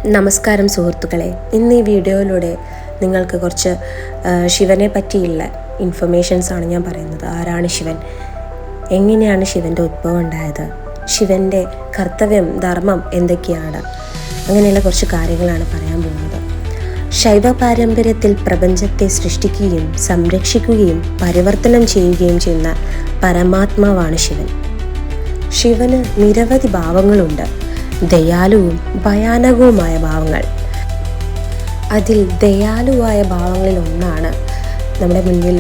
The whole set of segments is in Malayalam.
നമസ്കാരം സുഹൃത്തുക്കളെ, ഇന്ന് ഈ വീഡിയോയിലൂടെ നിങ്ങൾക്ക് കുറച്ച് ശിവനെ പറ്റിയുള്ള ഇൻഫർമേഷൻസാണ് ഞാൻ പറയുന്നത്. ആരാണ് ശിവൻ, എങ്ങനെയാണ് ശിവൻ്റെ ഉദ്ഭവം ഉണ്ടായത്, ശിവൻ്റെ കർത്തവ്യം ധർമ്മം എന്തൊക്കെയാണ്, അങ്ങനെയുള്ള കുറച്ച് കാര്യങ്ങളാണ് പറയാൻ പോകുന്നത്. ശൈവ പാരമ്പര്യത്തിൽ പ്രപഞ്ചത്തെ സൃഷ്ടിക്കുകയും സംരക്ഷിക്കുകയും പരിവർത്തനം ചെയ്യുകയും ചെയ്യുന്ന പരമാത്മാവാണ് ശിവൻ. ശിവന് നിരവധി ഭാവങ്ങളുണ്ട്. ദയാലുവും ഭയാനകവുമായ ഭാവങ്ങൾ. അതിൽ ദയാലുവായ ഭാവങ്ങളിൽ ഒന്നാണ് നമ്മുടെ മുന്നിൽ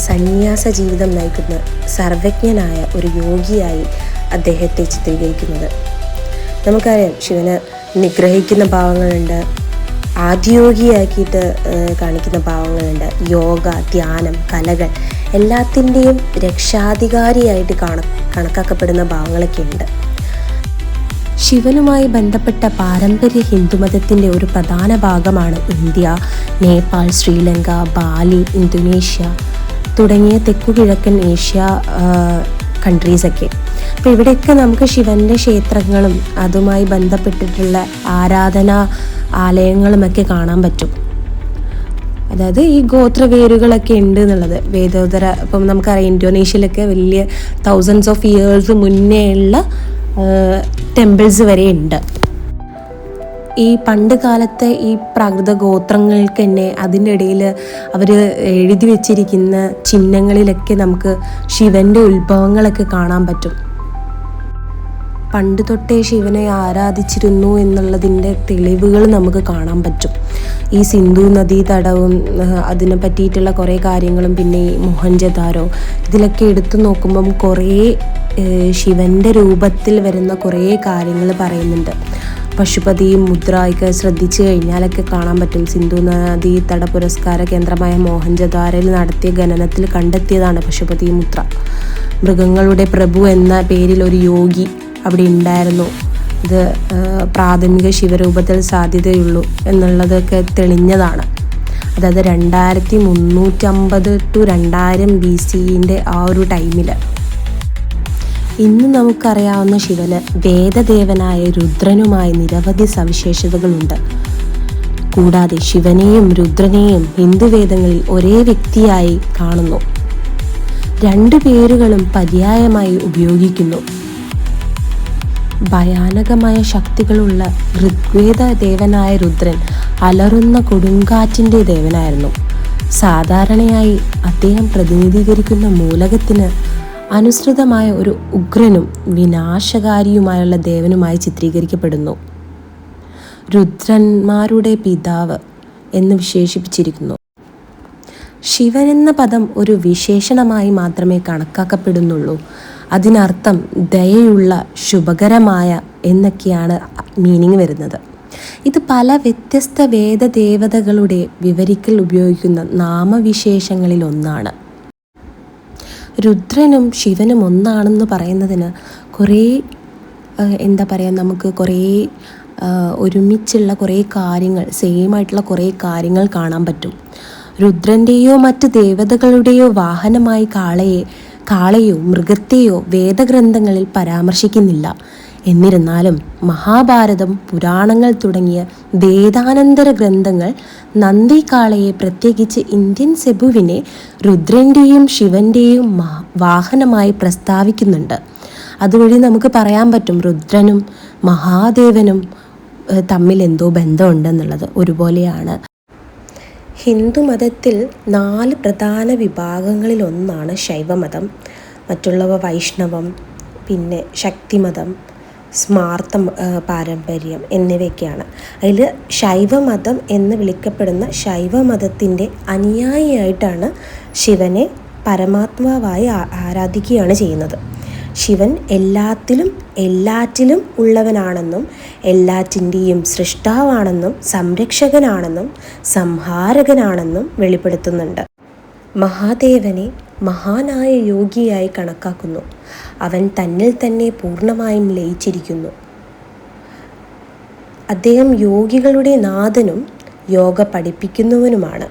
സന്യാസ ജീവിതം നയിക്കുന്ന സർവജ്ഞനായ ഒരു യോഗിയായി അദ്ദേഹത്തെ ചിത്രീകരിക്കുന്നത്. നമുക്കറിയാം, ശിവന് നിഗ്രഹിക്കുന്ന ഭാവങ്ങളുണ്ട്, ആദിയോഗിയാക്കിയിട്ട് കാണിക്കുന്ന ഭാവങ്ങളുണ്ട്, യോഗ, ധ്യാനം, കലകൾ എല്ലാത്തിൻ്റെയും രക്ഷാധികാരിയായിട്ട് കണക്കാക്കപ്പെടുന്ന ഭാവങ്ങളൊക്കെ ഉണ്ട്. ശിവനുമായി ബന്ധപ്പെട്ട പാരമ്പര്യ ഹിന്ദുമതത്തിൻ്റെ ഒരു പ്രധാന ഭാഗമാണ് ഇന്ത്യ, നേപ്പാൾ, ശ്രീലങ്ക, ബാലി, ഇന്തോനേഷ്യ തുടങ്ങിയ തെക്കുകിഴക്കൻ ഏഷ്യ കൺട്രീസൊക്കെ. അപ്പോൾ ഇവിടെയൊക്കെ നമുക്ക് ശിവൻ്റെ ക്ഷേത്രങ്ങളും അതുമായി ബന്ധപ്പെട്ടിട്ടുള്ള ആരാധനാ ആലയങ്ങളുമൊക്കെ കാണാൻ പറ്റും. അതായത് ഈ ഗോത്രവേരുകളൊക്കെ ഉണ്ട് എന്നുള്ളത് വേദോത്തര. ഇപ്പം നമുക്കറിയാം, ഇന്തോനേഷ്യയിലൊക്കെ വലിയ തൗസൻഡ്സ് ഓഫ് ഇയേഴ്സ് മുന്നേ ഉള്ള ടെമ്പിൾസ് വരെ ഉണ്ട്. ഈ പണ്ട് കാലത്തെ ഈ പ്രാകൃത ഗോത്രങ്ങൾക്ക് തന്നെ അതിൻ്റെ ഇടയിൽ അവർ എഴുതി വെച്ചിരിക്കുന്ന ചിഹ്നങ്ങളിലൊക്കെ നമുക്ക് ശിവൻ്റെ ഉത്ഭവങ്ങളൊക്കെ കാണാൻ പറ്റും. പണ്ട് തൊട്ടേ ശിവനെ ആരാധിച്ചിരുന്നു എന്നുള്ളതിൻ്റെ തെളിവുകൾ നമുക്ക് കാണാൻ പറ്റും. ഈ സിന്ധു നദീ തടവും അതിനെ പറ്റിയിട്ടുള്ള കുറേ കാര്യങ്ങളും പിന്നെ ഈ മൊഹൻജദാരോ ഇതിലൊക്കെ എടുത്തു നോക്കുമ്പം കുറേ ശിവൻ്റെ രൂപത്തിൽ വരുന്ന കുറേ കാര്യങ്ങൾ പറയുന്നുണ്ട്. പശുപതി മുദ്ര ഒക്കെ ശ്രദ്ധിച്ചു കഴിഞ്ഞാലൊക്കെ കാണാൻ പറ്റും. സിന്ധു നദീ തട പുരസ്കാര കേന്ദ്രമായ മോഹൻജദാരയിൽ നടത്തിയ ഖനനത്തിൽ കണ്ടെത്തിയതാണ് പശുപതി മുദ്ര. മൃഗങ്ങളുടെ പ്രഭു എന്ന പേരിൽ ഒരു യോഗി അവിടെ ഉണ്ടായിരുന്നു. ഇത് പ്രാഥമിക ശിവരൂപത്തിൽ സാധ്യതയുള്ളൂ എന്നുള്ളതൊക്കെ തെളിഞ്ഞതാണ്. അതായത് 2350 to 2000 BC ആ ഒരു ടൈമിൽ. ഇന്ന് നമുക്കറിയാവുന്ന ശിവന് വേദദേവനായ രുദ്രനുമായി നിരവധി സവിശേഷതകളുണ്ട്. കൂടാതെ ശിവനെയും രുദ്രനെയും ഹിന്ദുവേദങ്ങളിൽ ഒരേ വ്യക്തിയായി കാണുന്നു. രണ്ടു പേരുകളും പര്യായമായി ഉപയോഗിക്കുന്നു. ഭയാനകമായ ശക്തികളുള്ള ഋഗ്വേദ ദേവനായ രുദ്രൻ അലറുന്ന കൊടുങ്കാറ്റിൻ്റെ ദേവനായിരുന്നു. സാധാരണയായി അദ്ദേഹം പ്രതിനിധീകരിക്കുന്ന മൂലകത്തിന് അനുസൃതമായ ഒരു ഉഗ്രനും വിനാശകാരിയുമായുള്ള ദേവനുമായി ചിത്രീകരിക്കപ്പെടുന്നു. രുദ്രന്മാരുടെ പിതാവ് എന്ന് വിശേഷിപ്പിച്ചിരിക്കുന്നു. ശിവൻ എന്ന പദം ഒരു വിശേഷണമായി മാത്രമേ കണക്കാക്കപ്പെടുന്നുള്ളൂ. അതിനർത്ഥം ദയയുള്ള, ശുഭകരമായ എന്നൊക്കെയാണ് മീനിങ് വരുന്നത്. ഇത് പല വ്യത്യസ്ത വേദദേവതകളുടെ വിവരിക്കൽ ഉപയോഗിക്കുന്ന നാമവിശേഷങ്ങളിൽ ഒന്നാണ്. രുദ്രനും ശിവനും ഒന്നാണെന്ന് പറയുന്നതിന് കുറേ നമുക്ക് കുറേ ഒരുമിച്ചുള്ള കുറേ കാര്യങ്ങൾ, സെയിം ആയിട്ടുള്ള കുറേ കാര്യങ്ങൾ കാണാൻ പറ്റും. രുദ്രൻ്റെയോ മറ്റ് ദേവതകളുടെയോ വാഹനമായി കാളയോ മൃഗത്തെയോ വേദഗ്രന്ഥങ്ങളിൽ പരാമർശിക്കുന്നില്ല. എന്നിരുന്നാലും മഹാഭാരതം, പുരാണങ്ങൾ തുടങ്ങിയ വേദാനന്തര ഗ്രന്ഥങ്ങൾ നന്ദി കാളയെ, പ്രത്യേകിച്ച് ഇന്ത്യൻ സെബുവിനെ രുദ്രൻ്റെയും ശിവൻ്റെയും വാഹനമായി പ്രസ്താവിക്കുന്നുണ്ട്. അതുവഴി നമുക്ക് പറയാൻ പറ്റും രുദ്രനും മഹാദേവനും തമ്മിൽ എന്തോ ബന്ധമുണ്ടെന്നുള്ളത്. ഒരുപോലെയാണ്. ഹിന്ദുമതത്തിൽ 4 പ്രധാന വിഭാഗങ്ങളിലൊന്നാണ് ശൈവമതം. മറ്റുള്ളവ വൈഷ്ണവം, പിന്നെ ശക്തിമതം, സ്മാർത്ത പാരമ്പര്യം എന്നിവയൊക്കെയാണ്. അതിൽ ശൈവമതം എന്ന് വിളിക്കപ്പെടുന്ന ശൈവമതത്തിൻ്റെ അനുയായിയായിട്ടാണ് ശിവനെ പരമാത്മാവായി ആരാധിക്കുകയാണ് ചെയ്യുന്നത്. ശിവൻ എല്ലാറ്റിലും ഉള്ളവനാണെന്നും എല്ലാറ്റിൻ്റെയും സൃഷ്ടാവാണെന്നും സംരക്ഷകനാണെന്നും സംഹാരകനാണെന്നും വെളിപ്പെടുത്തുന്നുണ്ട്. മഹാദേവനെ മഹാനായ യോഗിയായി കണക്കാക്കുന്നു. അവൻ തന്നിൽ തന്നെ പൂർണ്ണമായും ലയിച്ചിരിക്കുന്നു. അദ്ദേഹം യോഗികളുടെ നാഥനും യോഗ പഠിപ്പിക്കുന്നവനുമാണ്.